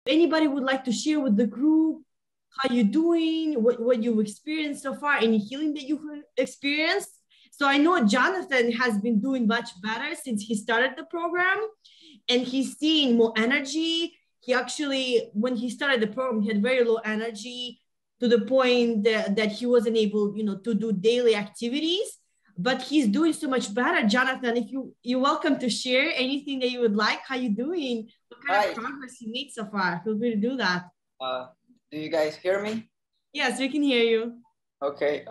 Anybody would like to share with the group how you doing, what you've experienced so far, any healing that you've experienced? So I know Jonathan has been doing much better since he started the program, and he's seeing more energy. He actually, when he started the program, he had very low energy to the point that he wasn't able, to do daily activities, but he's doing so much better. Jonathan, if you're welcome to share anything that you would like, how you doing? What kind of progress you made so far? Feel free to do that. Do you guys hear me? Yes, we can hear you. Okay,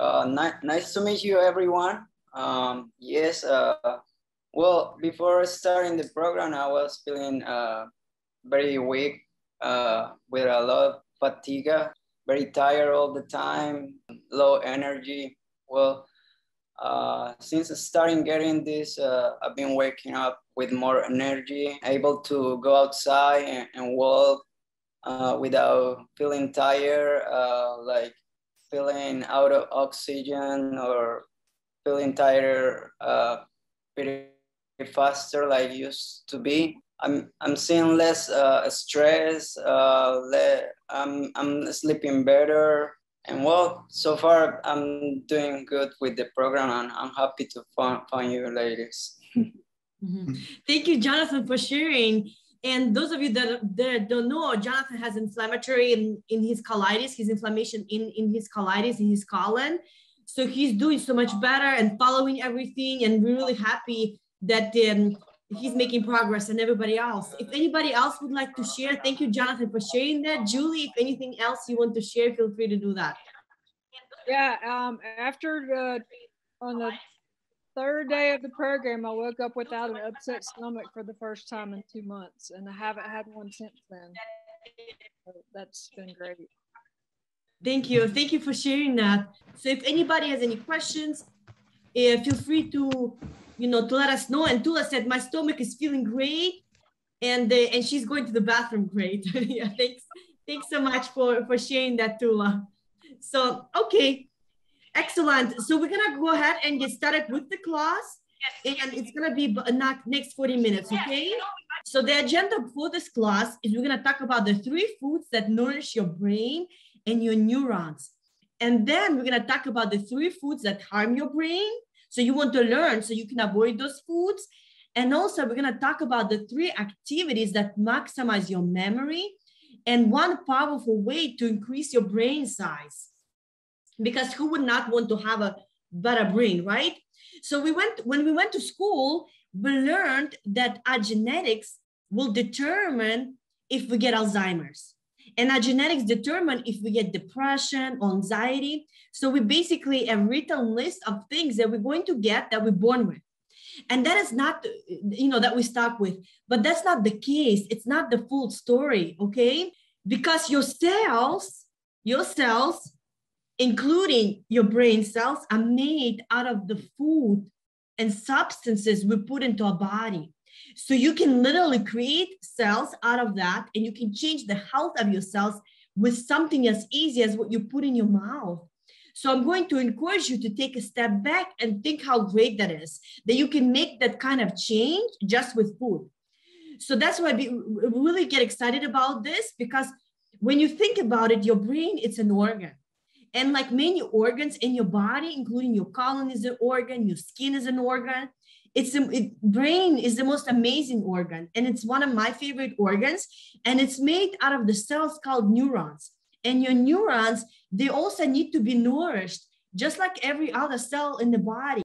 nice to meet you, everyone. Yes, well, before starting the program, I was feeling very weak, with a lot of fatigue, very tired all the time, low energy. Well, since starting getting this, I've been waking up with more energy, able to go outside and walk without feeling tired, like feeling out of oxygen or feeling tired pretty faster like used to be. I'm seeing less stress. I'm sleeping better, and well, so far I'm doing good with the program, and I'm happy to find you ladies. Mm-hmm. Thank you, Jonathan, for sharing. And those of you that don't know, Jonathan has inflammatory in his colitis, his inflammation in his colitis, in his colon. So he's doing so much better and following everything. And we're really happy that he's making progress, and everybody else. If anybody else would like to share, thank you, Jonathan, for sharing that. Julie, if anything else you want to share, feel free to do that. Yeah, after on the third day of the program, I woke up without an upset stomach for the first time in 2 months, and I haven't had one since then. So that's been great. Thank you. Thank you for sharing that. So if anybody has any questions, feel free to, to let us know. And Tula said, my stomach is feeling great, and she's going to the bathroom great. Yeah, thanks so much for sharing that, Tula. So, okay. Excellent. So we're going to go ahead and get started with the class, and it's going to be next 40 minutes, okay? So the agenda for this class is we're going to talk about the 3 foods that nourish your brain and your neurons. And then we're going to talk about the 3 foods that harm your brain. So you want to learn so you can avoid those foods. And also we're going to talk about the 3 activities that maximize your memory and one powerful way to increase your brain size. Because who would not want to have a better brain, right? So when we went to school, we learned that our genetics will determine if we get Alzheimer's. And our genetics determine if we get depression or anxiety. So we basically have written list of things that we're going to get that we're born with. And that is not, that we start with. But that's not the case. It's not the full story, okay? Because your cells, including your brain cells, are made out of the food and substances we put into our body. So you can literally create cells out of that, and you can change the health of your cells with something as easy as what you put in your mouth. So I'm going to encourage you to take a step back and think how great that is, that you can make that kind of change just with food. So that's why we really get excited about this, because when you think about it, your brain, it's an organ. And like many organs in your body, including your colon is an organ, your skin is an organ, brain is the most amazing organ. And it's one of my favorite organs. And it's made out of the cells called neurons. And your neurons, they also need to be nourished, just like every other cell in the body.